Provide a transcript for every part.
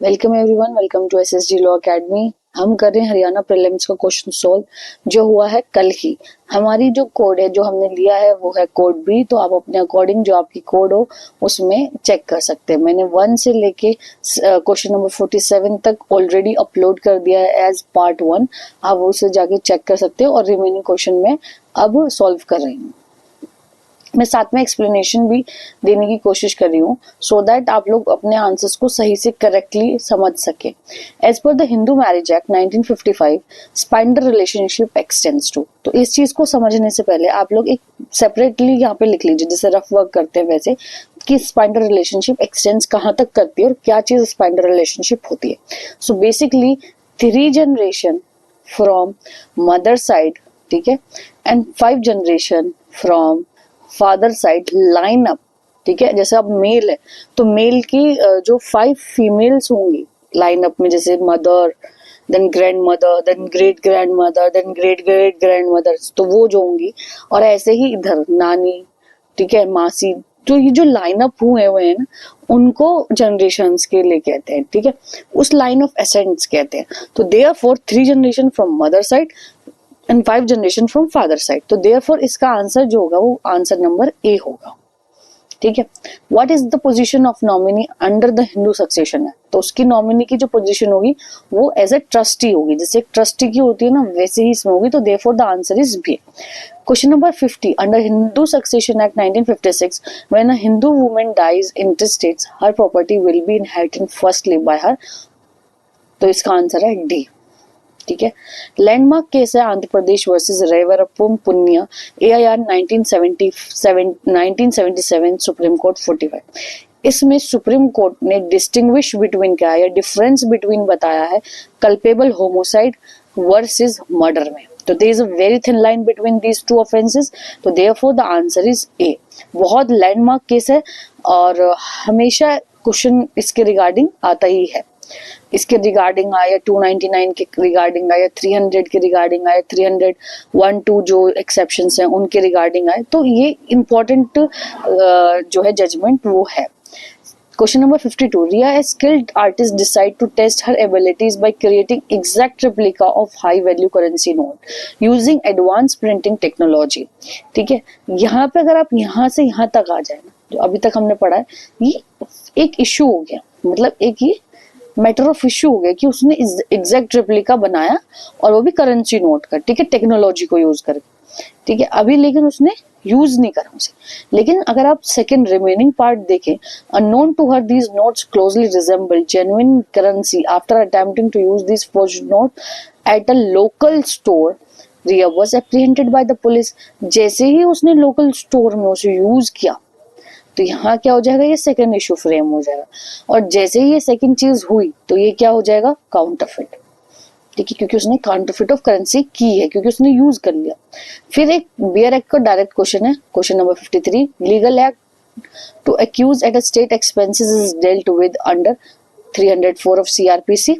Welcome everyone, welcome to SSG law academy. हम कर रहे हैं हरियाणा प्रीलिम्स का क्वेश्चन सॉल्व जो हुआ है कल ही। हमारी जो कोड है जो हमने लिया है वो है कोड बी, तो आप अपने अकॉर्डिंग जो आपकी कोड हो उसमें चेक कर सकते हैं। मैंने 1 से लेके क्वेश्चन नंबर 47 तक ऑलरेडी अपलोड कर दिया है एज पार्ट 1। आप उसे जाके चेक कर सकते हो और रिमेनिंग क्वेश्चन में अब सॉल्व कर रही हूँ। मैं साथ में एक्सप्लेनेशन भी देने की कोशिश कर रही हूँ सो दैट आप लोग अपने आंसर्स को सही से करेक्टली समझ सके। एज पर the Hindu Marriage Act 1955 sapinda relationship extends to. तो इस चीज को समझने से पहले आप लोग एक सेपरेटली यहाँ पे लिख लीजिए, जैसे रफ वर्क करते हैं वैसे, कि स्पाइंडर रिलेशनशिप एक्सटेंड्स कहाँ तक करती है और क्या चीज स्पाइंडर रिलेशनशिप होती है। So basically 3 generation from mother side, ठीक है, and 5 generation from father side line up, ठीक है। जैसे अब मेल है तो मेल की जो 5 फीमेल्स होंगी लाइन अप में, जैसे mother, then grandmother, then great grandmother, then great great grandmother, तो वो जो होंगी। और ऐसे ही इधर नानी, ठीक है, मासी। तो ये जो लाइन अप हुए हुए हैं ना, उनको जनरेशंस के लिए कहते हैं, ठीक है, उस लाइन ऑफ एसेंट्स कहते हैं। तो therefore 3 generation from mother side and 5 generation from father side. तो देयरफॉर इसका आंसर जो होगा वो आंसर नंबर ए होगा, ठीक है। What is the position of nominee under the Hindu succession act? तो उसकी नॉमिनी की जो पोजीशन होगी वो एज ए ट्रस्टी होगी, जैसे एक ट्रस्टी की होती है ना वैसे ही इसमें होगी। तो therefore the answer is B. Question number 50, under Hindu succession act 1956 when a Hindu woman dies intestate her property will be inherited firstly by her. तो इसका आंसर है डी, ठीक है। लैंडमार्क केस है आंध्र प्रदेश वर्सेस रेवरपुम पुन्या, AIR 1977 सुप्रीम कोर्ट 45। इसमें supreme court ने distinguish between क्या है, डिफरेंस बिटवीन बताया है कल्पेबल होमोसाइड वर्सेस मर्डर में। तो there is a very thin line between these two offences. तो therefore the answer is A. बहुत लैंडमार्क केस है और हमेशा क्वेश्चन इसके रिगार्डिंग आता ही है। इसके रिगार्डिंग आया 299 के रिगार्डिंग आया, 300 के रिगार्डिंग आया, 300 1 2 जो एक्सेप्शंस हैं उनके रिगार्डिंग आए। तो ये इंपॉर्टेंट जो है जजमेंट वो है। Question number 52, Riya a skilled artist decide to test her abilities by creating exact replica of high value currency note using advance printing technology, ठीक है। यहाँ पे अगर आप यहाँ से यहाँ तक आ जाए ना, जो अभी तक हमने पढ़ा है, ये एक इश्यू हो गया, मतलब एक ये मैटर ऑफ इश्यू हो गया कि उसने एग्जैक्ट रेप्लिका बनाया और वो भी करेंसी नोट का, ठीक है, टेक्नोलॉजी को यूज करके, ठीक है। अभी लेकिन उसने यूज नहीं करा उसे। लेकिन अगर आप सेकंड रिमेनिंग पार्ट देखें, unknown to her these notes closely resemble genuine currency after attempting to use this forged note at a local store, Riya was apprehended by the police. जैसे ही उसने लोकल स्टोर में उसे यूज किया तो यहाँ क्या हो जाएगा, ये सेकंड इशू फ्रेम हो जाएगा। और जैसे ही ये सेकंड चीज हुई तो ये क्या हो जाएगा, काउंटरफिट, ठीक है, क्योंकि उसने काउंटरफिट ऑफ करेंसी की है, क्योंकि उसने यूज कर लिया। फिर एक बियर एक्ट का डायरेक्ट क्वेश्चन है, question number 53, legal act to accuse at a state expenses is dealt with under 304 of CRPC.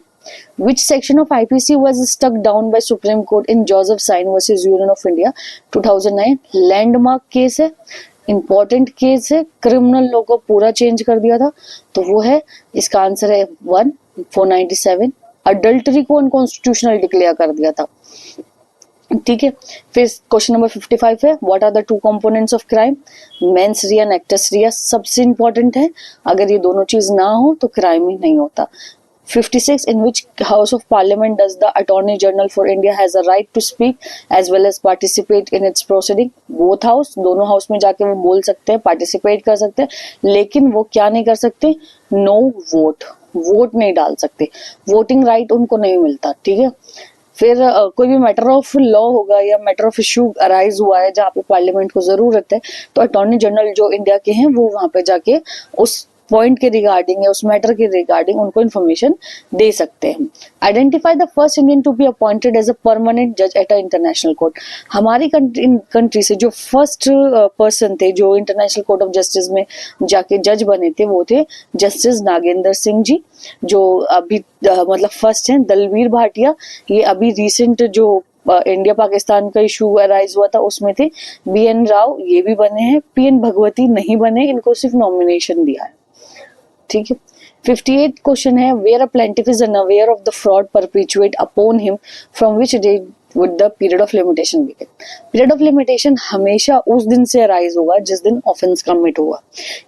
Which section of IPC was struck down by Supreme Court in Joseph Sain versus Union of India 2009? Landmark case है, important case है, criminal law को पूरा change कर दिया था। तो वो है, इसका आंसर है 1 497। अडल्टरी को अनकॉन्स्टिट्यूशनल डिक्लेयर कर दिया था, ठीक है। फिर क्वेश्चन नंबर 55 है, what are the two components of crime? Mens rea and actus rea सबसे इंपॉर्टेंट है। अगर ये दोनों चीज ना हो तो क्राइम ही नहीं होता। 56, in which House of Parliament does the Attorney General for India has a right to speak as well as participate in its proceeding? Both house, दोनों हाउस में जाके वो बोल सकते हैं, पार्टिसिपेट कर सकते हैं, लेकिन वो क्या नहीं कर सकते, नो वोट, वोट नहीं डाल सकते, वोटिंग राइट उनको नहीं मिलता, ठीक है। फिर कोई भी मैटर ऑफ लॉ होगा या मैटर ऑफ इश्यू अराइज हुआ है जहाँ पे पार्लियामेंट को जरूरत है, तो अटॉर्नी जनरल जो इंडिया के हैं वो वहां पे जाके उस पॉइंट के रिगार्डिंग या उस मैटर के रिगार्डिंग उनको इन्फॉर्मेशन दे सकते हैं। Identify the first Indian to be appointed as a permanent जज एट अ इंटरनेशनल कोर्ट। हमारी कंट्री से जो फर्स्ट पर्सन थे जो इंटरनेशनल कोर्ट ऑफ जस्टिस में जाके जज बने थे वो थे जस्टिस नागेंद्र सिंह जी, जो अभी मतलब फर्स्ट हैं। दलवीर भाटिया, ये अभी रिसेंट जो इंडिया पाकिस्तान का इशू अराइज हुआ था उसमें थे। BN राव ये भी बने हैं। PN भगवती नहीं बने, इनको सिर्फ नॉमिनेशन दिया है, ठीक है। 58 क्वेश्चन है, where a plaintiff is unaware of the fraud perpetrated upon him from which day would the period of limitation begin. Period of limitation हमेशा उस दिन से अराइज होगा जिस दिन ऑफेंस कमिट हुआ,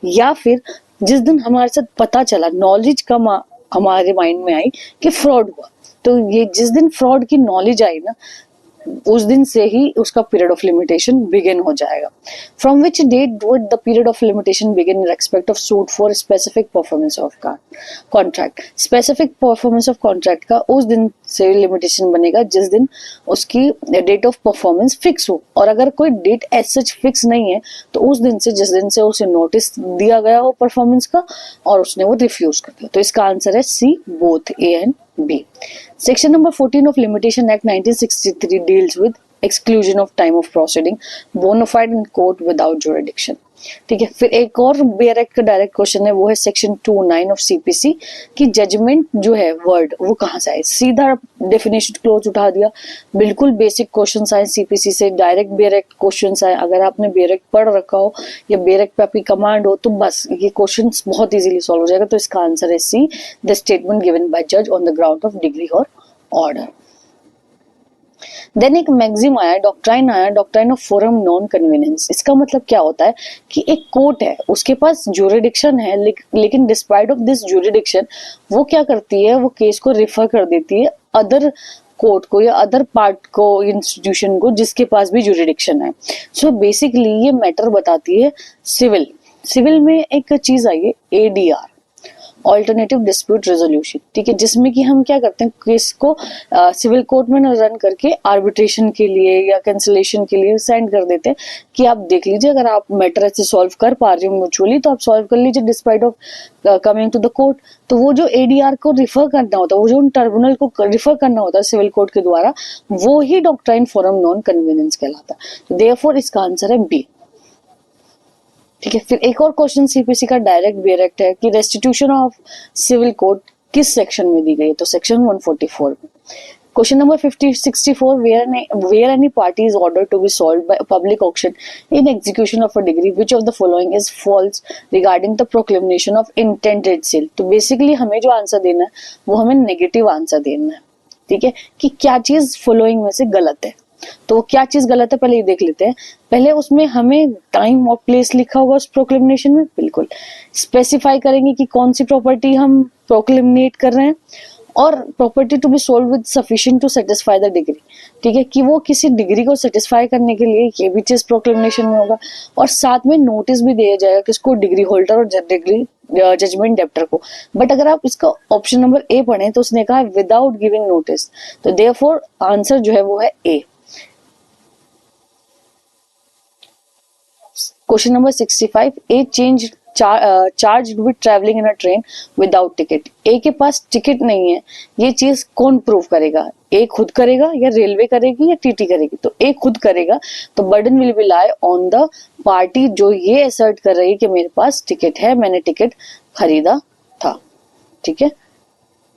या फिर जिस दिन हमारे साथ पता चला, नॉलेज कम हमारे माइंड में आई कि फ्रॉड हुआ। तो ये जिस दिन फ्रॉड की नॉलेज आई ना, उस दिन से ही उसका पीरियड ऑफ लिमिटेशन बिगिन हो जाएगा। From which date would the period of limitation begin in respect of suit for specific performance of contract. Specific performance of contract का उस दिन से लिमिटेशन बनेगा जिस दिन उसकी डेट ऑफ परफॉर्मेंस फिक्स हो, और अगर कोई डेट एज सच फिक्स नहीं है तो उस दिन से, जिस दिन से उसे नोटिस दिया गया हो परफॉर्मेंस का और उसने वो रिफ्यूज कर दिया। तो इसका आंसर है C, both A and B. Section number 14 of Limitation Act 1963 deals with exclusion of time of proceeding bona fide in court without jurisdiction। ठीक है, फिर एक और बेयर एक्ट का डायरेक्ट क्वेश्चन है, वो है सेक्शन 29 ऑफ सीपीसी कि जजमेंट जो है वर्ड वो कहाँ से आए। सीधा डेफिनेशन क्लोज उठा दिया, बिल्कुल बेसिक क्वेश्चन आए सीपीसी से, डायरेक्ट बेयर एक्ट क्वेश्चन आए। अगर आपने बेयर एक्ट पढ़ रखा हो या बेयर एक्ट पे आपकी कमांड हो तो बस ये क्वेश्चन बहुत इजीली सॉल्व हो जाएगा। तो इसका आंसर है सी, द स्टेटमेंट गिवन बाय जज on the ground of degree और ऑर्डर। देन एक मैक्सिम आया, डॉक्ट्राइन आया, doctrine of forum non convenience. इसका मतलब क्या होता है कि एक कोर्ट है, उसके पास ज्यूरिडिक्शन है, लेकिन डिस्पाइट ऑफ दिस ज्यूरिडिक्शन वो क्या करती है, वो केस को रेफर कर देती है अदर कोर्ट को या अदर पार्ट को, इंस्टीट्यूशन को जिसके पास भी ज्यूरिडिक्शन है। सो बेसिकली ये मैटर बताती है सिविल में एक चीज आई है एडीआर, ऑल्टरनेटिव डिस्प्यूट रेजोल्यूशन। ठीक है, जिसमें कि हम क्या करते हैं, केस को सिविल कोर्ट में रन करके आर्बिट्रेशन के लिए या कैंसिलेशन के लिए सेंड कर देते हैं कि आप देख लीजिए, अगर आप मैटर ऐसे सॉल्व कर पा रहे हो म्यूचुअली तो आप सॉल्व कर लीजिए despite of coming to the court. तो वो जो एडीआर को रिफर करना होता है, वो जो उन ट्रिब्यूनल को रिफर करना होता है सिविल कोर्ट के द्वारा, वो ही डॉक्ट्राइन फोरम नॉन कन्वीनियंस कहलाता है। देयरफॉर इसका आंसर है बी। ठीक है, फिर एक और क्वेश्चन सीपीसी का डायरेक्ट बेयरक्ट है कि रेस्टिट्यूशन ऑफ सिविल कोड किस सेक्शन में दी गई है, तो सेक्शन 144 में। Question number 64, where any party is order to be sold by public auction in execution of a decree which of the following is false regarding the proclamation of intended sale. तो basically हमें जो answer देना है वो हमें negative answer देना है। ठीक है, कि क्या चीज फॉलोइंग में से गलत है। तो क्या चीज गलत है पहले ये देख लेते हैं। पहले उसमें हमें टाइम और प्लेस लिखा होगा उस प्रोक्लेमेशन में, बिल्कुल स्पेसिफाई करेंगे कि कौन सी प्रॉपर्टी हम प्रोक्लेमेट कर रहे हैं, और property to be sold with sufficient to satisfy the decree. ठीक है, कि वो किसी डिग्री को सेटिस्फाई करने के लिए, ये भी चीज प्रोक्लेमेशन में होगा, और साथ में नोटिस भी दिया जाएगा किसको, डिग्री होल्डर और डिग्री जजमेंट डेप्टर को। बट अगर आप इसका ऑप्शन नंबर ए पढ़ें तो उसने कहा विदाउट गिविंग नोटिस, तो देयरफॉर आंसर जो है वो है A. Question number 65, A charged with travelling in a train without ticket. A के पास टिकट नहीं है, ये चीज कौन प्रूव करेगा, ए खुद करेगा या रेलवे करेगी या टीटी करेगी। तो ए खुद करेगा, तो burden will be lie on the party जो ये असर्ट कर रही है कि मेरे पास टिकट है, मैंने टिकट खरीदा था। ठीक है,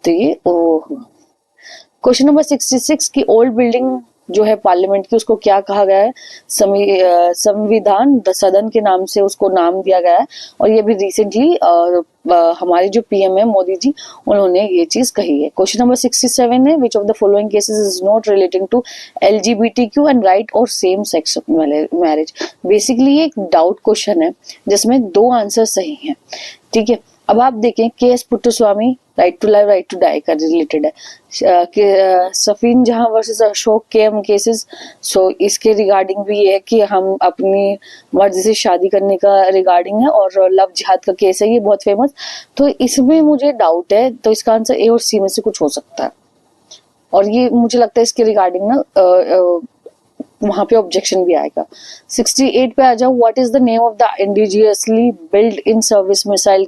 तो ये क्वेश्चन नंबर 66 की ओल्ड बिल्डिंग जो है पार्लियामेंट की, उसको क्या कहा गया है, संविधान सदन के नाम से उसको नाम दिया गया है। और ये भी रिसेंटली हमारे जो पीएम है मोदी जी, उन्होंने ये चीज कही है। क्वेश्चन नंबर 67 है, which of the following cases is not relating to LGBTQ and right और सेम सेक्स मैरिज। बेसिकली ये एक डाउट क्वेश्चन है जिसमें दो आंसर सही हैं। ठीक है, अब आप देखें KS Puttaswamy right to life right to die का रिलेटेड है, Shafin Jahan versus Ashok KM cases. सो इसके रिगार्डिंग भी ये है कि हम अपनी मर्जी से शादी करने का रिगार्डिंग है, और लव जिहाद का केस है ये बहुत फेमस। तो इसमें मुझे डाउट है, तो इसका आंसर ए और सी में से कुछ हो सकता है, और ये मुझे लगता है इसके रिगार्डिंग ना वहां पे ऑब्जेक्शन भी आएगा। 68 पे आ जाओ, what is the name of the indigenously build in service missile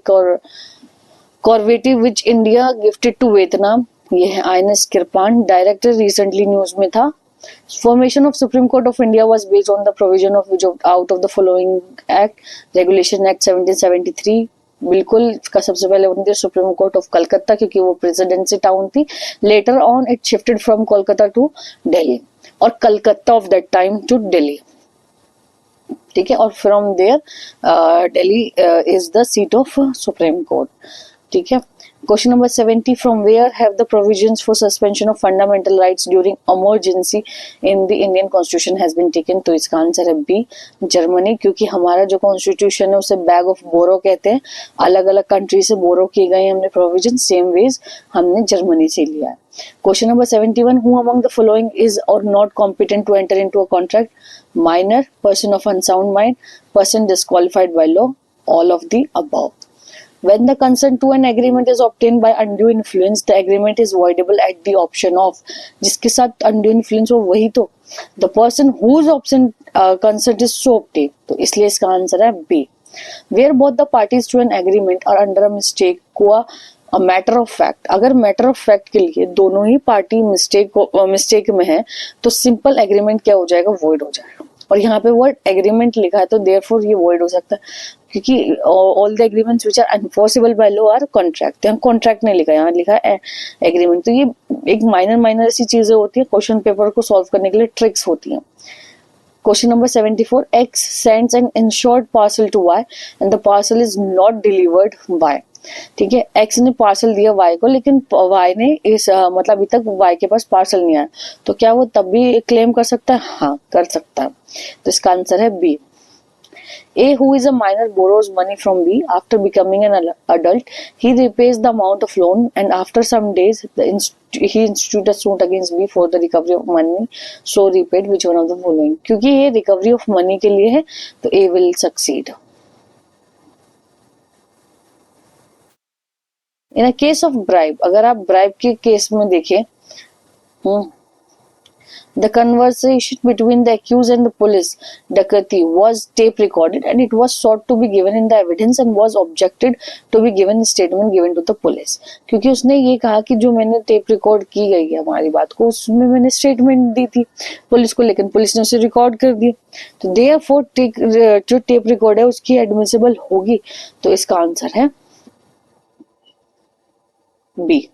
corvette which India gifted to Vietnam. ये है INS Kirpan. Director recently news में था। Formation of supreme court of India was based on the provision of which out of the following act, regulation act 1773। बिल्कुल, इसका सबसे पहले बनती है सुप्रीम कोर्ट ऑफ कलकत्ता, क्योंकि वो प्रेसिडेंसी टाउन थी। Later on it shifted from Kolkata to Delhi, और Calcutta of that time to Delhi. ठीक है, और from there Delhi is the seat of supreme court. ठीक है, Question number 70, from where have the provisions for suspension of fundamental rights during emergency in the Indian constitution has been taken? तो इसका answer है B, Germany, क्योंकि हमारा जो constitution है उसे बैग ऑफ बोरो कहते हैं, अलग अलग कंट्री से बोरो की गई हमने प्रोविजन, सेम वेज हमने जर्मनी से लिया है. Question number 71, who among the following is or not competent to enter into a contract? Minor, person of unsound mind, person disqualified by law, all of the above. When the consent to an agreement is obtained by undue influence, the agreement is voidable at the option of. जिसके साथ undue influence हो वही तो, the person whose option consent is so obtained. तो इसलिए इसका answer है B. Where both the parties to an agreement are under a mistake को a matter of fact. अगर matter of fact के लिए दोनों ही पार्टी मिस्टेक में है तो सिंपल एग्रीमेंट क्या हो जाएगा? वॉइड हो जाएगा. और यहाँ पे वर्ड एग्रीमेंट लिखा है तो देयरफॉर ये वॉइड हो सकता है, क्योंकि all the agreements which are enforceable by law are contract. यहाँ कॉन्ट्रैक्ट नहीं लिखा, यहाँ लिखा है एग्रीमेंट. तो ये एक माइनर ऐसी चीजें होती है, क्वेश्चन पेपर को सॉल्व करने के लिए ट्रिक्स होती हैं. Question number 74, X sends an insured parcel to Y and the parcel is not delivered by. ठीक है, X ने पार्सल दिया Y को, लेकिन Y ने इस मतलब अभी तक Y के पास पार्सल नहीं आया, तो क्या वो तब भी क्लेम कर सकता है? हाँ, कर सकता है. तो इसका आंसर है B. A, who is a minor, borrows money from B. After becoming an adult, he repays the amount of loan, and after some days, he institutes a suit against B for the recovery of money so repaid. Which one of the following? क्योंकि ये recovery of money के लिए है, तो A will succeed. In a case of bribe, अगर आप bribe के case में देखें, the conversation between the accused and the police Dakati was tape recorded and it was sought to be given in the evidence and was objected to be given statement given to the police. क्योंकि उसने ये कहा कि जो मैंने tape record की गई है हमारी बात को, उसमें मैंने स्टेटमेंट दी थी पुलिस को, लेकिन पुलिस ने उसे रिकॉर्ड कर दिया. तो देयरफॉर जो टेप रिकॉर्ड है उसकी एडमिसिबल होगी. तो इसका आंसर है B.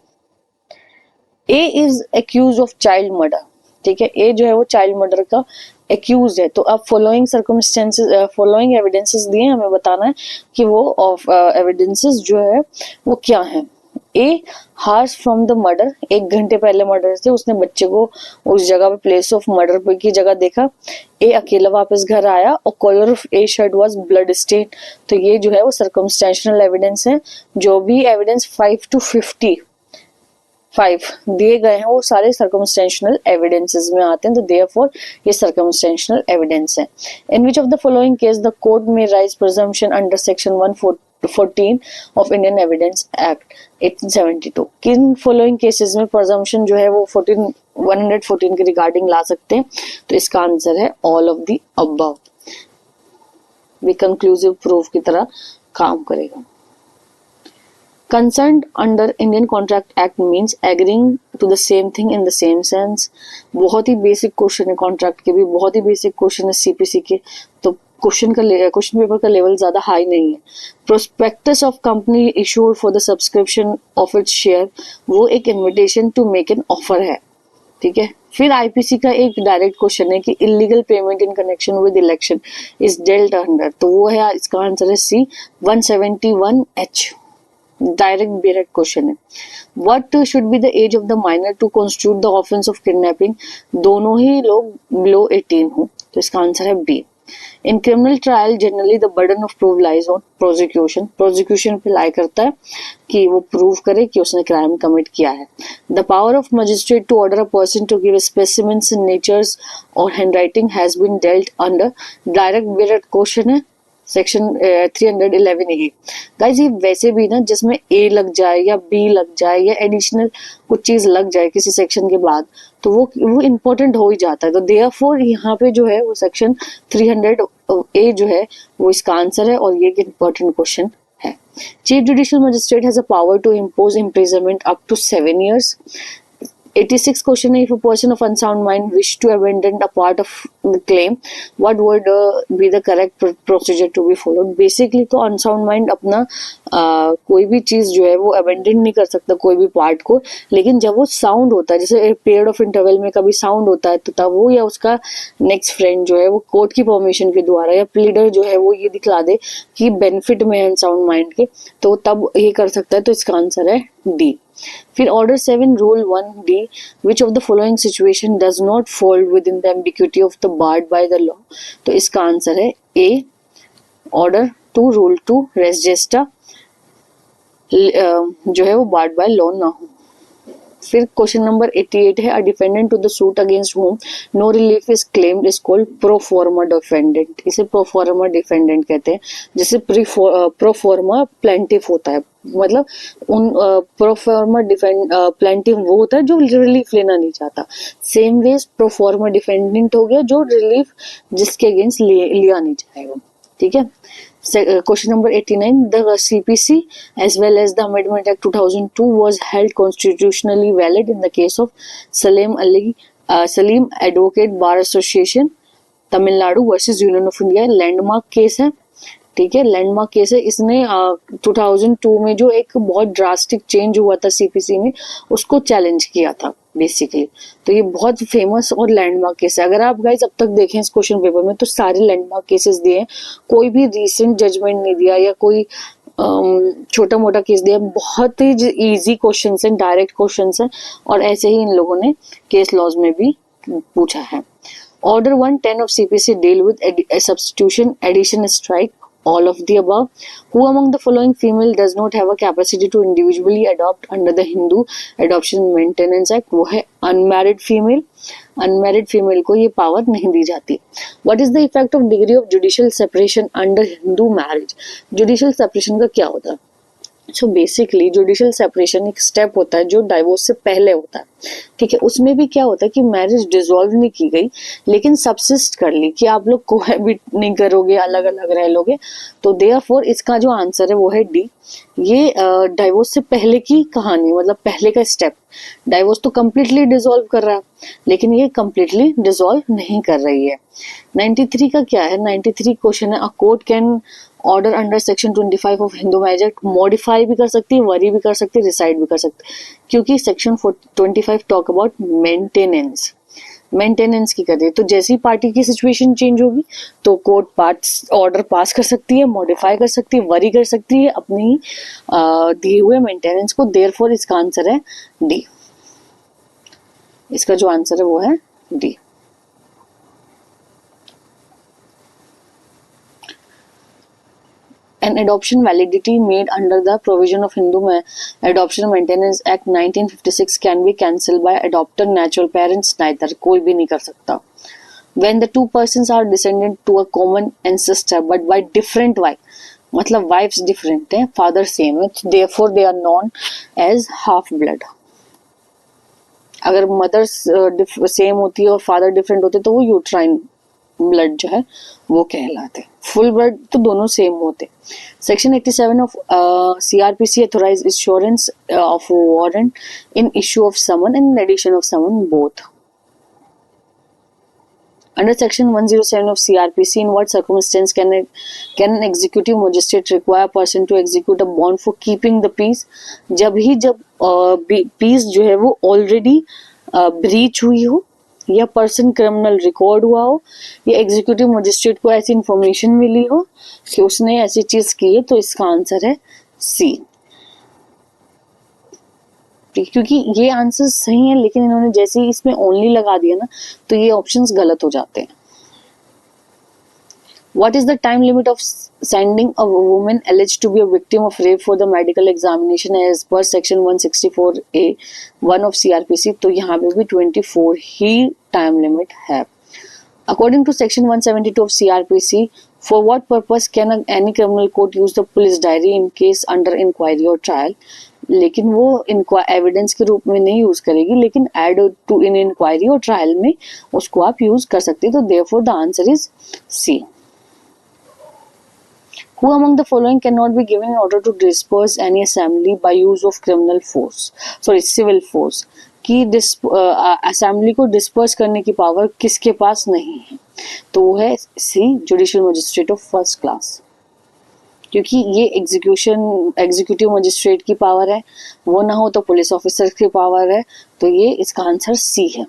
A is accused of child murder. ठीक है, ए जो है वो चाइल्ड मर्डर का एक्यूज है. तो अब फॉलोइंग सर्कमस्टेंसेस, फॉलोइंग एविडेंसेस दिए, हमें बताना है कि वो एविडेंसेस जो है वो क्या है. ए, हार्स फ्रॉम द मर्डर, 1 घंटे पहले मर्डर थे, उसने बच्चे को उस जगह पे प्लेस ऑफ मर्डर की जगह देखा. ए, अकेला वापस घर आया और collar of a shirt was blood stain. तो ये जो है वो सर्कमस्टेंशियल एविडेंस है. जो भी एविडेंस 5 to 55 दिए गए हैं वो सारे सर्कमस्टेंशियल एविडेंसेस में आते हैं. तो देयरफॉर ये सर्कमस्टेंशियल एविडेंस है. In which of the following case the court may raise presumption under section 114 of Indian evidence act 1872. किन फॉलोइंग केसेस में प्रिजम्पशन जो है वो 114 के रिगार्डिंग ला सकते हैं? तो इसका आंसर है ऑल ऑफ द अबव. ये कंक्लूसिव प्रूफ की तरह काम करेगा. Consent under Indian Contract Act means agreeing to the same thing in the same sense. बहुत ही बेसिक क्वेश्चन है, कॉन्ट्रैक्ट के भी बहुत ही बेसिक क्वेश्चन है सीपीसी के. तो क्वेश्चन पेपर का लेवल ज्यादा हाई नहीं है. Prospectus of company issued for the subscription of its share, वो एक invitation to make an offer है. ठीक है, फिर आईपीसी का एक डायरेक्ट क्वेश्चन है कि illegal payment in connection with election is dealt under, तो वो है, इसका आंसर है सी 171H. डायरेक्ट क्वेश्चन है. What should be the age of the minor to constitute the offence of kidnapping? दोनों ही लोग बिलो 18 हो. तो इसका आंसर है B. In criminal trial generally the burden of proof lies on prosecution पे lie करता है कि वो प्रूव करे कि उसने क्राइम कमिट किया है. The power of magistrate to order a person to give specimens signatures और handwriting has been dealt under direct question है सेक्शन 311A. गाइस ये वैसे भी ना जिसमें ए लग जाए या बी लग जाए या एडिशनल कुछ चीज लग जाए किसी सेक्शन के बाद, तो वो इम्पोर्टेंट हो ही जाता है. तो देयरफॉर यहाँ पे जो है वो सेक्शन 300A जो है वो इसका आंसर है और ये एक इम्पोर्टेंट क्वेश्चन है. Chief judicial magistrate has a power to impose imprisonment up to 7 years. 86 question है, if a person of unsound mind wish to abandon a part of the claim, what would be the correct procedure to be followed? Basically तो unsound mind अपना कोई भी चीज जो है वो abandon नहीं कर सकता कोई भी पार्ट को, लेकिन जब वो साउंड होता है, जैसे पीरियड ऑफ इंटरवल में कभी साउंड होता है, तो तब वो या उसका नेक्स्ट फ्रेंड जो है वो कोर्ट की परमिशन के द्वारा या प्लीडर जो है वो ये दिखला दे कि बेनिफिट में है अनसाउंड माइंड के, तो तब ये कर सकता है। तो इसका आंसर है डी। फिर order 7 rule 1 D, which of the following situation does not fall with in the ambiguity of the barred by the law? तो इसका आंसर है ए। ऑर्डर 2 रूल 2 रेस जेस्टा जो है वो बार्ड बाय लॉ ना हो। फिर क्वेश्चन नंबर 88 है, a defendant to the suit against whom no relief is claimed is called proforma defendant. इसे प्रोफॉर्मा डिफेंडेंट कहते हैं, जिसे प्रोफॉर्मा प्लेंटिफ होता है, मतलब उन प्रोफॉर्मा प्लेंटिफ वो होता है जो रिलीफ लेना नहीं चाहता। सेम वे प्रोफॉर्मा डिफेंडेंट हो गया जो रिलीफ जिसके अगेंस्ट लिया नहीं जाएगा। ठीक है। Question number 89, the CPC as well as the Amendment Act 2002 was held constitutionally valid in the case of Salim Advocate Bar Association Tamil Nadu versus Union of India। Landmark case है, ठीक है, landmark case है। इसने 2002 में जो एक बहुत drastic change हुआ था सीपीसी में, उसको चैलेंज किया था बेसिकली। तो ये बहुत फेमस और लैंडमार्क केस है। अगर आप गाइस अब तक देखें इस क्वेश्चन पेपर में, तो सारे लैंडमार्क केसेस दिए हैं, कोई भी रिसेंट जजमेंट नहीं दिया या कोई छोटा मोटा केस दिया। बहुत ही इजी क्वेश्चन है, डायरेक्ट क्वेश्चन है, और ऐसे ही इन लोगों ने केस लॉज में भी पूछा है। Order 110 of CPC deal with substitution, addition, strike, all of the above। Who among the following female does not have a capacity to individually adopt under the Hindu Adoption Maintenance Act? वो है unmarried female। unmarried female को ये power नहीं दी जाती। What is the effect of degree of judicial separation under Hindu marriage? judicial separation का क्या होता है? सो बेसिकली जुडिशियल सेपरेशन एक स्टेप होता है जो डाइवोर्स से पहले होता है, ठीक है। उसमें भी क्या होता है कि मैरिज डिसॉल्व नहीं की गई, लेकिन सबसिस्ट कर ली कि आप लोग कोहैबिट नहीं करोगे, अलग अलग रह लोगे। तो देयरफॉर इसका जो आंसर है वो है डी। ये डाइवोर्स से पहले की कहानी, मतलब पहले का स्टेप। डाइवोर्स तो कंप्लीटली डिसॉल्व कर रहा है, लेकिन ये कंप्लीटली डिसॉल्व नहीं कर रही है। 93 का क्या है? 93 क्वेश्चन है, a court can order under section 25 of Hindu Marriage act modify भी कर सकती है, वरी भी कर सकती है, रिसाइड भी कर सकती है, क्योंकि section 25 talk about maintenance, maintenance की कर रही है। तो जैसी पार्टी की सिचुएशन चेंज होगी तो कोर्ट ऑर्डर पास कर सकती है, मॉडिफाई कर सकती है, वरी कर सकती है अपनी दिए हुए मेंटेनेंस को। देयरफॉर इसका आंसर है डी। इसका जो आंसर है वो है D. An adoption validity made under the provision of Hindu Adoption Maintenance Act 1956 can be cancelled by adopter, natural parents, neither। कोई भी नहीं कर सकता। When the two persons are descended to a common ancestor but by different wife, मतलब wives different है, father same है, therefore they are known as half blood। अगर mother same होती है और फादर डिफरेंट होते तो वो यूट्राइन ब्लड जो है वो कहलाते। फुल ब्लड तो दोनों सेम होते। Section 87 of CrPC authorise issuance of warrant in issue of summon and addition of summon both. Under section 107 of CRPC, in what circumstance can an executive magistrate require a person to execute a bond for keeping the peace? जब piece जो है वो already breach हुई हो, या person criminal record हुआ हो, या एग्जीक्यूटिव मजिस्ट्रेट को ऐसी इंफॉर्मेशन मिली हो कि उसने ऐसी चीज की है। तो इसका आंसर है सी, क्योंकि ये आंसर सही है, लेकिन इन्होंने जैसे ही इसमें ओनली लगा दिया ना, तो ये ऑप्शंस गलत हो जाते हैं। What is the time limit of sending a woman alleged to be a victim of rape for the medical examination as per section 164A(1) of CRPC? तो यहाँ पे भी 24 ही टाइम लिमिट है। According to section 172 of CRPC, for what purpose can any criminal court use the police diary in case under inquiry or trial? लेकिन वो evidence के रूप में नहीं यूज करेगी, लेकिन एड टू इन इंक्वायरी और ट्रायल में उसको आप यूज कर सकते हैं। तो therefore the answer is C. Who among the following cannot be given in order to disperse any assembly by use of civil force? कि असेंबली को डिस्पर्स करने की पावर किसके पास नहीं है, तो वो है C, judicial magistrate of first class, क्योंकि ये एग्जीक्यूटिव मजिस्ट्रेट की पावर है, वो ना हो तो पुलिस ऑफिसर की पावर है, तो ये इसका आंसर सी है।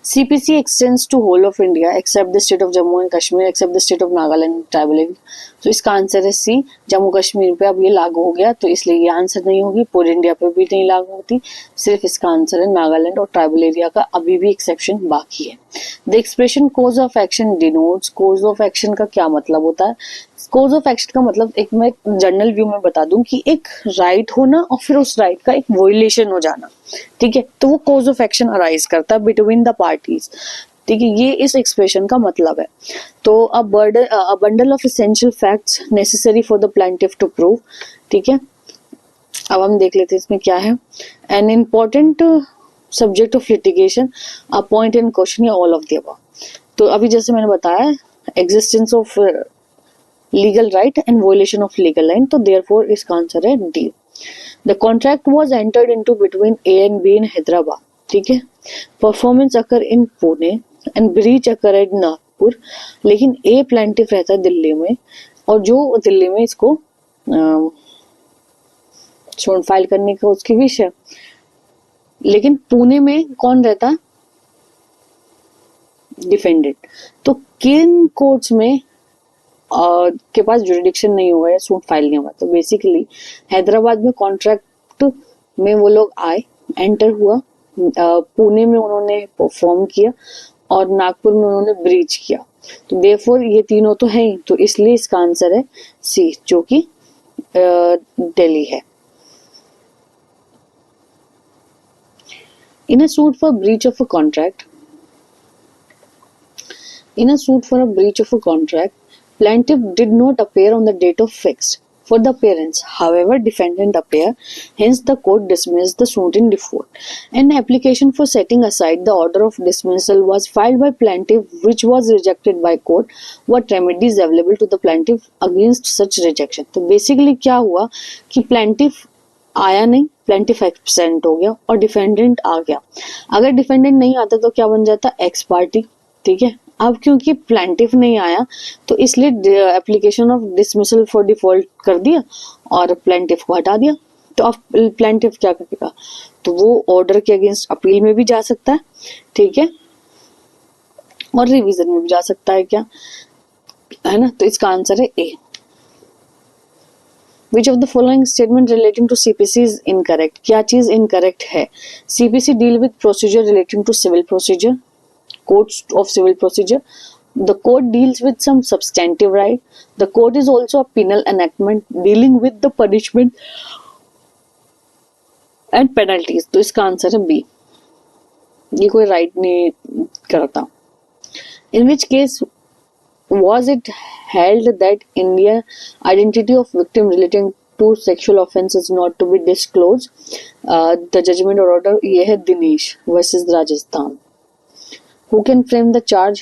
CPC extends to whole of India except the state of Jammu and Kashmir except the state of Nagaland and tribal area. तो इसका आंसर है सी, जम्मू कश्मीर पे अब ये लागू हो गया, तो इसलिए ये आंसर नहीं होगी, पूरे इंडिया पे भी नहीं लागू होती, सिर्फ इसका आंसर है नागालैंड और ट्राइबल एरिया का अभी भी एक्सेप्शन बाकी है। The expression cause of action denotes, cause of action का क्या मतलब होता है? कोज ऑफ एक्शन का मतलब, एक मैं जनरल व्यू में बता दूं कि एक राइट होना और फिर उस राइट का एक वोलेशन हो जाना, ठीक है, तो वो कोज ऑफ एक्शन अराइज करता है बिटवीन द पार्टीज, ठीक है, ये इस एक्सप्रेशन का मतलब है। तो a bundle of essential facts necessary for the plaintiff to prove, ठीक है। अब हम देख लेते हैं इसमें क्या है। An important subject of litigation, a point in question या ऑल ऑफ द अबव। तो अभी जैसे मैंने बताया, existence of legal right and वोलेशन of legal line, तो देयरफॉर इसका आंसर है D. The contract was entered into between A and be in Hyderabad, ठीक है। Performance occur in Pune and breach occur at Nagpur, लेकिन ए प्लेंटिफ रहता है दिल्ली में, और जो दिल्ली में इसको सूट फाइल करने का उसकी विश है, लेकिन पुणे में कौन रहता है? डिफेंडेंट। तो किन कोर्ट्स में के पास जुरिडिक्शन नहीं हुआ है, सूट फाइल नहीं हुआ? तो बेसिकली हैदराबाद में कॉन्ट्रैक्ट में वो लोग आए, एंटर हुआ, पुणे में उन्होंने परफॉर्म किया और नागपुर में उन्होंने ब्रीच किया, तो देयरफॉर ये तीनों तो है ही, तो इसलिए इसका आंसर है सी, जो कि दिल्ली है। In a suit for breach of a contract, plaintiff did not appear on the date of fixed for the appearance. However, defendant appear, hence the court dismissed the suit in default. An application for setting aside the order of dismissal was filed by plaintiff, which was rejected by court. What remedies available to the plaintiff against such rejection? तो basically क्या हुआ कि plaintiff आया नहीं, plaintiff absent हो गया और defendant आ गया। अगर डिफेंडेंट नहीं आता तो क्या बन जाता? एक्स पार्टी, ठीक है। अब क्योंकि प्लेंटिफ नहीं आया तो इसलिए application of dismissal for default कर दिया और प्लेंटिफ को हटा दिया। तो अब प्लेंटिफ क्या करेगा? तो वो ऑर्डर के अगेंस्ट अपील में भी जा सकता है, ठीक है, और रिवीजन में भी जा सकता है, क्या है ना? तो इसका आंसर है ए। Which of the following statement relating to CPC is incorrect? क्या चीज incorrect है? CPC deal with procedure relating to civil procedure, codes of civil procedure. The code deals with some substantive right. The code is also a penal enactment dealing with the punishment and penalties. तो इसका answer है B. ये कोई right नहीं करता। In which case was it held that Indian identity of victim relating to sexual offense is not to be disclosed? The judgment or order ये है Dinesh versus Rajasthan. Who can frame the charge?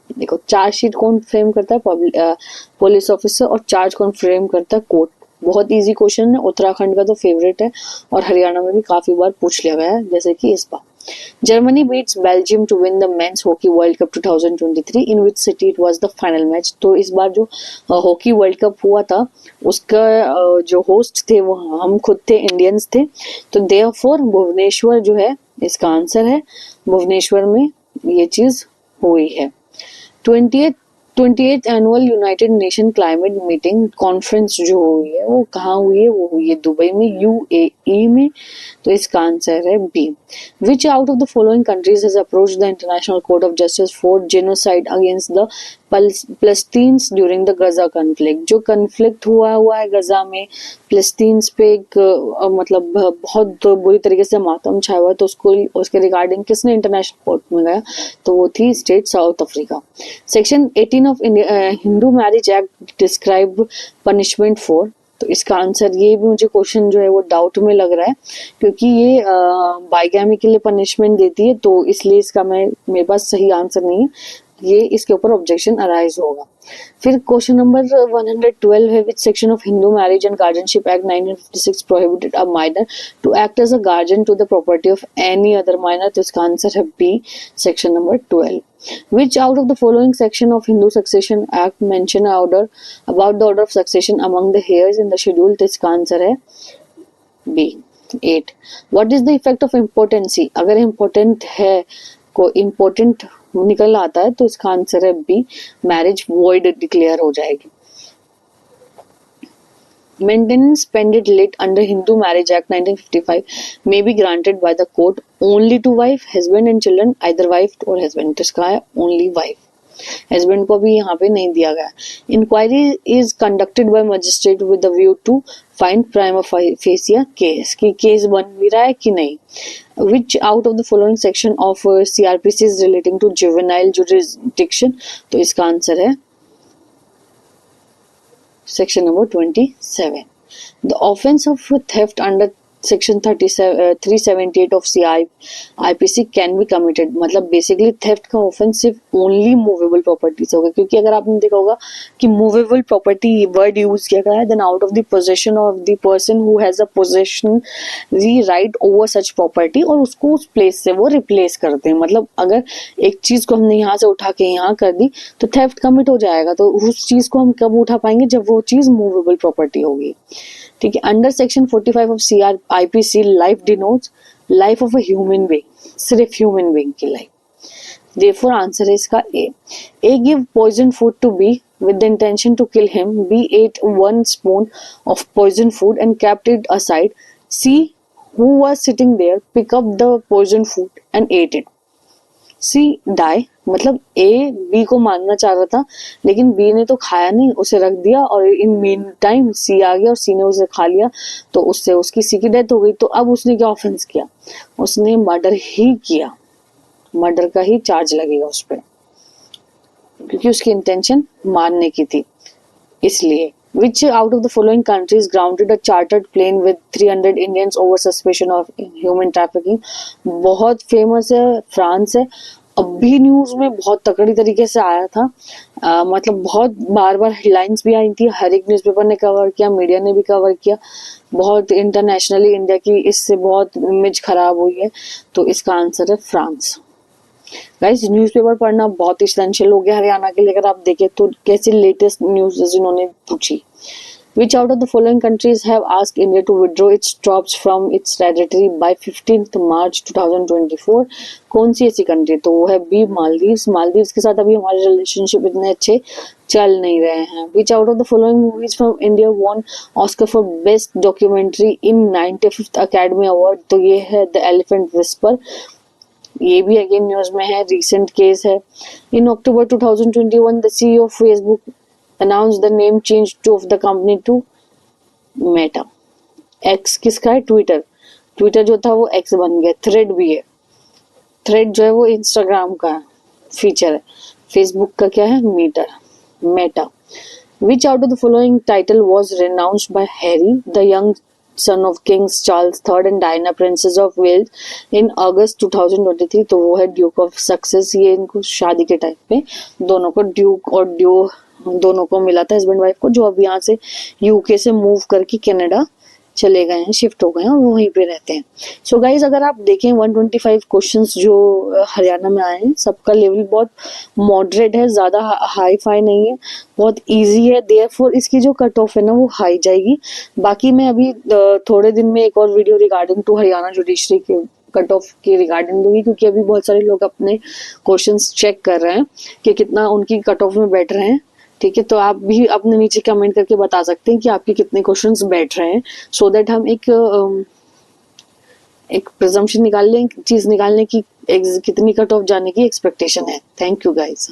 देखो, chargesheet कौन frame करता है? Police officer. और charge कौन frame करता है? कोर्ट। बहुत इजी क्वेश्चन है, उत्तराखंड का तो फेवरेट है और हरियाणा में भी काफी बार पूछ लिया गया है, जैसे कि इस बार। Germany beats Belgium to win the men's hockey world cup 2023 in which city it was the final match? तो इस बार जो हॉकी वर्ल्ड कप हुआ था उसका जो होस्ट थे वो हम खुद थे, इंडियंस थे, तो देयरफॉर भुवनेश्वर जो है इसका आंसर है, भुवनेश्वर में ये चीज हुई है। 28th annual United nation climate meeting conference जो हुई है वो कहाँ हुई है? वो हुई है दुबई में, UAE में, तो इसका आंसर है B. Which out of the following countries has approached the international court of justice for genocide against the Palestinians during the Gaza conflict? जो कन्फ्लिक्ट हुआ है गजा में, फिलिस्तीन्स पे एक मतलब बहुत बुरी तरीके से मातम छाया हुआ, तो उसके रिगार्डिंग किसने इंटरनेशनल कोर्ट में गया? तो वो थी state south Africa. Section 18 of Hindu Marriage act describe punishment for? तो इसका आंसर, ये भी मुझे क्वेश्चन जो है वो डाउट में लग रहा है, क्योंकि ये बाइगैमी के लिए पनिशमेंट देती है, तो इसलिए इसका मेरे पास सही आंसर नहीं है। ये इसके ऊपर ऑब्जेक्शन अराइज होगा। फिर क्वेश्चन नंबर 112 है, which section of Hindu marriage and guardianship act 1956 prohibited a minor to act as a guardian to the property of any other minor. तो इसका आंसर है B, section number 12। Which out of the following section of Hindu Succession Act mention order about the order of succession among the heirs in the schedule? तो इसका answer है B, 8। What is the effect of impotency? अगर impotent है को important निकल आता है तो इसका आंसर है बी, मैरिज वॉइड डिक्लेयर हो जाएगी। Maintenance pended lit under Hindu Marriage Act 1955 may be granted by the court only to wife, husband and children, either wife or husband। तो इसका है only wife, husband को भी यहाँ पे नहीं दिया गया। Inquiry is conducted by magistrate with the view to find prima facie case, कि केस बन भी रहा है कि नहीं। Which out of the following section of CRPC is relating to juvenile jurisdiction? तो इसका आंसर है section number 27। The offense of theft under section 378 of CIPC can be committed। मतलब बेसिकली थेफ्ट का ऑफेंस सिर्फ ओनली मूवेबल प्रॉपर्टी से होगा, क्योंकि अगर आपने देखा होगा कि मूवेबल प्रॉपर्टी वर्ड यूज किया गया है, then out of the possession of the person who has a possession the right over such property, और उसको उस प्लेस से वो रिप्लेस करते हैं। मतलब अगर एक चीज को हमने यहाँ से उठा के यहाँ कर दी तो थेफ्ट कमिट हो जाएगा, तो उस चीज को हम कब उठा पाएंगे, जब वो चीज मूवेबल प्रॉपर्टी होगी। ठीक है, under section 45 of CRPC life denotes life of a human being, सिर्फ ह्यूमन बीइंग की लाइफ। देयरफॉर आंसर है इसका A. A give poison food to B with the intention to kill him. B ate 1 spoon of poison food and kept it aside. C, who was sitting there, pick up the poison food and ate it. C, die। मतलब A B को मारना चाह रहा था, लेकिन B ने तो खाया नहीं, उसे रख दिया, और इन मीन टाइम सी आ गया और सी ने उसे खा लिया, तो उससे उसकी सी की डेथ हो गई। तो अब उसने क्या ऑफेंस किया, उसने मर्डर ही किया, मर्डर का ही चार्ज लगेगा उस पर, क्योंकि उसकी इंटेंशन मारने की थी इसलिए। Which out of the following countries grounded a chartered plane with 300 Indians over suspicion of human trafficking? बहुत फेमस है, फ्रांस है। अभी न्यूज में बहुत तकड़ी तरीके से आया था, मतलब बहुत बार बार हेडलाइंस भी आई थी, हर एक न्यूज़पेपर ने कवर किया, मीडिया ने भी कवर किया, बहुत इंटरनेशनली इंडिया की इससे बहुत इमेज खराब हुई है। तो इसका आंसर है फ्रांस। गाइस, न्यूज़पेपर पढ़ना बहुत इसेंशियल हो गया हरियाणा के लिए। अगर आप देखें तो कैसी लेटेस्ट न्यूज़ इन्होंने पूछी। Which out of the following countries have asked India to withdraw its troops from its territory by 15th March 2024? कौन सी ऐसी कंट्री? तो वो है बी, मालदीव्स। मालदीव्स के साथ अभी हमारे रिलेशनशिप इतने अच्छे चल नहीं रहे हैं। Which out of the following movies from India won Oscar for Best Documentary in 95th Academy Award? तो ये है The Elephant Whisper। ये भी अगेन न्यूज में है, रिसेंट केस है। इन अक्टूबर 2021 the CEO of Facebook announced the name change to of the company to Meta। X किसका है? ट्विटर। ट्विटर जो था वो X बन गया। थ्रेड भी है, थ्रेड जो है वो इंस्टाग्राम का फीचर है। फेसबुक का क्या है? Meta. Which out of the following title was renounced by Harry, the young son of Kings Charles III and Diana Princess of Wales in August 2023? तो वो है ड्यूक ऑफ सक्सेस। ये इनको शादी के टाइम पे दोनों को ड्यूक और ड्यू दोनों को मिला था, हस्बैंड वाइफ को, जो अब यहाँ से यूके से मूव करके कनाडा चले गए हैं, शिफ्ट हो गए हैं और वहीं पे रहते हैं। सो गाइज, अगर आप देखें 125 क्वेश्चंस जो हरियाणा में आए हैं, सबका लेवल बहुत मॉडरेट है, ज्यादा हाई फाई नहीं है, बहुत इजी है। देयरफॉर इसकी जो कट ऑफ है ना वो हाई जाएगी। बाकी मैं अभी थोड़े दिन में एक और video regarding to Haryana judiciary के कट ऑफ के रिगार्डिंग दूंगी, क्योंकि अभी बहुत सारे लोग अपने क्वेश्चंस चेक कर रहे हैं कि कितना उनकी कट ऑफ में बैठ रहे हैं। ठीक है, तो आप भी अपने नीचे कमेंट करके बता सकते हैं कि आपके कितने क्वेश्चंस बैठ रहे हैं, सो दैट हम एक प्रिजम्पशन निकाल लें, चीज निकालने की कितनी कट ऑफ जाने की एक्सपेक्टेशन है। Thank you guys.